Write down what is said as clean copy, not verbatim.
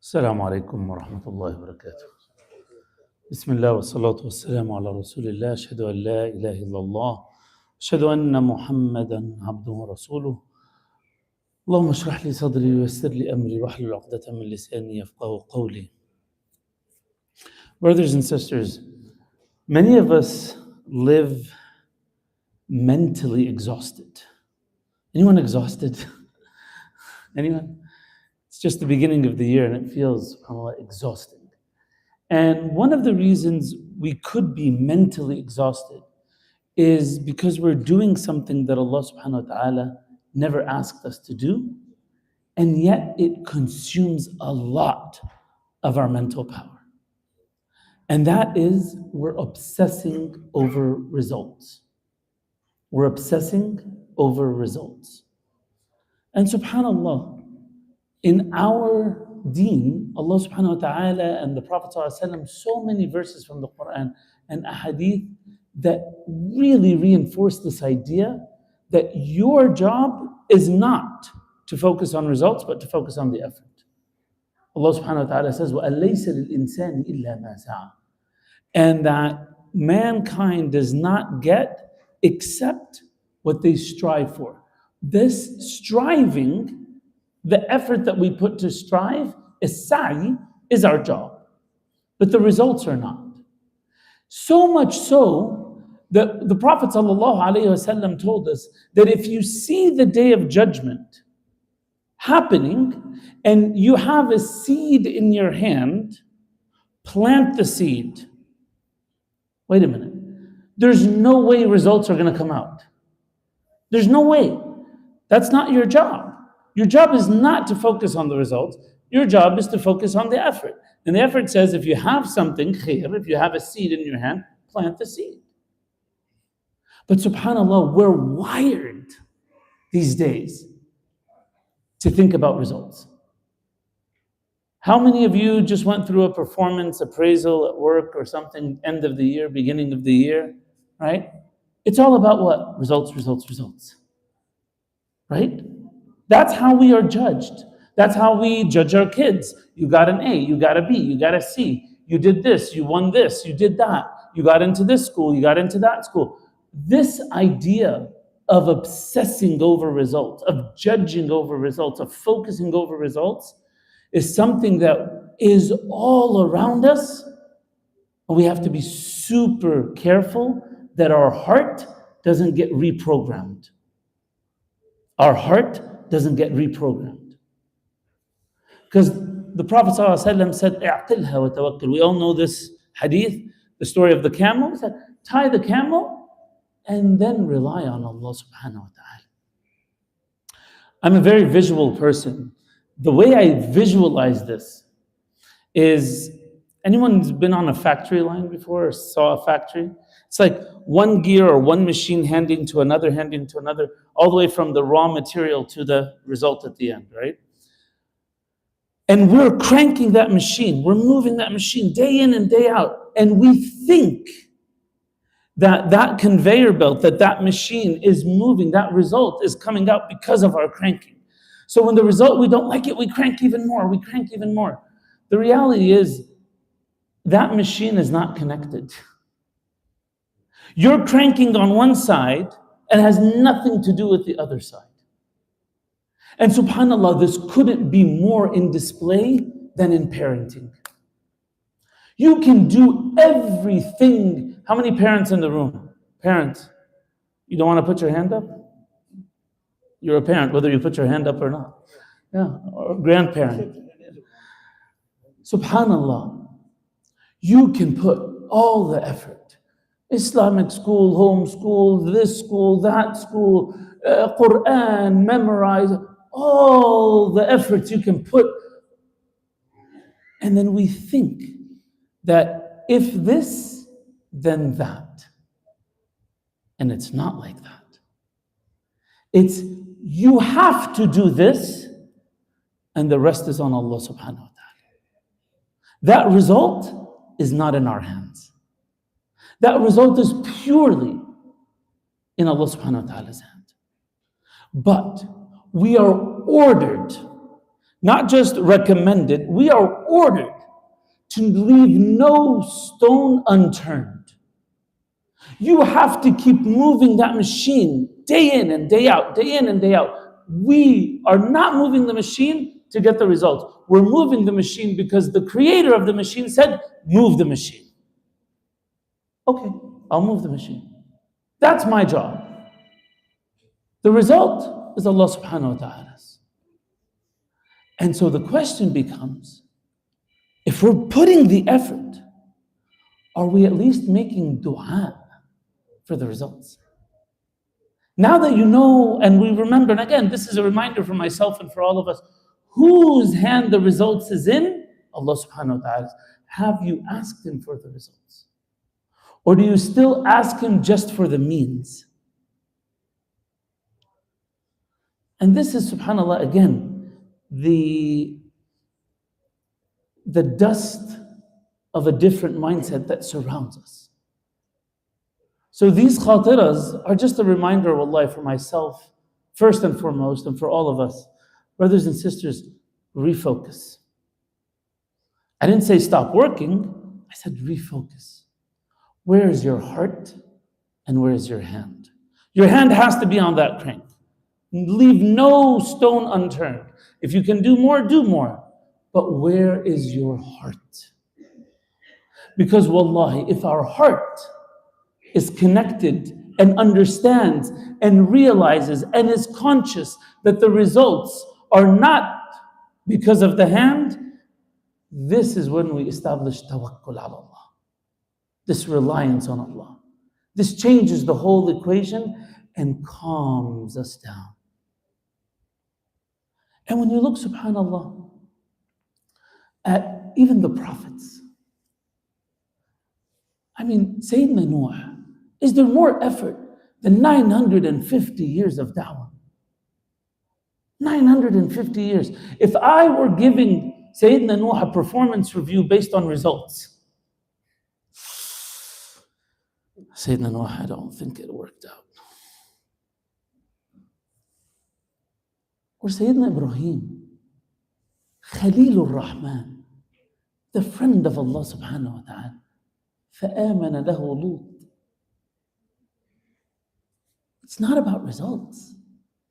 السلام عليكم ورحمة الله وبركاته. بسم الله والصلاة والسلام على رسول الله. أشهد أن لا إله إلا الله، أشهد أن محمدا عبده ورسوله. اللهم اشرح لي صدري ويسر لي أمري واحلل عقدة من لساني يفقهوا قولي. Brothers and sisters, many of us live mentally exhausted. Anyone exhausted? Anyone? It's just the beginning of the year and it feels exhausting. And one of the reasons we could be mentally exhausted is because we're doing something that Allah subhanahu wa ta'ala never asked us to do, and yet it consumes a lot of our mental power. And that is, we're obsessing over results. We're obsessing over results. And subhanAllah, in our deen, Allah subhanahu wa ta'ala and the Prophet ﷺ, so many verses from the Quran and ahadith that really reinforce this idea that your job is not to focus on results, but to focus on the effort. Allah subhanahu wa ta'ala says, وَأَلَّيْسَ لِلْإِنسَانِ إِلَّا مَا سَعَى. And that mankind does not get except what they strive for. This striving, the effort that we put to strive, is sa'i, is our job. But the results are not. So much so that the Prophet ﷺ told us that if you see the day of judgment happening and you have a seed in your hand, plant the seed. Wait a minute. There's no way results are going to come out. There's no way. That's not your job. Your job is not to focus on the results. Your job is to focus on the effort. And the effort says if you have something, khair, if you have a seed in your hand, plant the seed. But subhanAllah, we're wired these days to think about results. How many of you just went through a performance appraisal at work or something, end of the year, beginning of the year, right? It's all about what? Results, results, results. Right? That's how we are judged. That's how we judge our kids. You got an A, you got a B, you got a C. You did this, you won this, you did that. You got into this school, you got into that school. This idea of obsessing over results, of judging over results, of focusing over results is something that is all around us. And we have to be super careful that our heart doesn't get reprogrammed. Our heart doesn't get reprogrammed. Because the Prophet ﷺ said, اعقلها وتوكل. We all know this hadith, the story of the camel. He said, tie the camel and then rely on Allah subhanahu wa ta'ala. I'm a very visual person. The way I visualize this is, anyone's been on a factory line before or saw a factory? It's like one gear or one machine handing to another, all the way from the raw material to the result at the end, right? And we're cranking that machine, we're moving that machine day in and day out, and we think that that conveyor belt, that machine is moving, that result is coming out because of our cranking. So when the result, we don't like it, we crank even more, The reality is, that machine is not connected. You're cranking on one side and has nothing to do with the other side. And subhanAllah, this couldn't be more in display than in parenting. You can do everything. How many parents in the room? Parents, you don't want to put your hand up? You're a parent, whether you put your hand up or not. Yeah, or grandparent. SubhanAllah, you can put all the effort. Islamic school, home school, this school, that school, Quran, memorize, all the efforts you can put. And then we think that if this, then that. And it's not like that. It's you have to do this, and the rest is on Allah subhanahu wa ta'ala. That result is not in our hands. That result is purely in Allah subhanahu wa ta'ala's hand. But we are ordered not just recommended, we are ordered to leave no stone unturned. You have to keep moving that machine day in and day out, day in and day out. We are not moving the machine to get the results. We're moving the machine because the creator of the machine said, move the machine. Okay, I'll move the machine. That's my job. The result is Allah subhanahu wa ta'ala's. And so the question becomes, if we're putting the effort, are we at least making dua for the results? Now that you know, and we remember, and again, this is a reminder for myself and for all of us, whose hand the results is in? Allah subhanahu wa ta'ala. Have you asked Him for the results? Or do you still ask Him just for the means? And this is, subhanAllah, again, the dust of a different mindset that surrounds us. So these khatiras are just a reminder, wallahi, for myself, first and foremost, and for all of us. Brothers and sisters, refocus. I didn't say stop working, I said refocus. Where is your heart and where is your hand? Your hand has to be on that crank. Leave no stone unturned. If you can do more, do more. But where is your heart? Because wallahi, if our heart is connected and understands and realizes and is conscious that the results are not because of the hand, this is when we establish tawakkul ala Allah. This reliance on Allah. This changes the whole equation and calms us down. And when you look, subhanAllah, at even the prophets, I mean, Sayyidina Nuh, is there more effort than 950 years of da'wah? 950 years. If I were giving Sayyidina Nuh a performance review based on results, Sayyidina Nuh, I don't think it worked out. Or Sayyidina Ibrahim, Khalilur Rahman, the friend of Allah subhanahu wa ta'ala, فَآمَنَ لَهُ لُوط. It's not about results.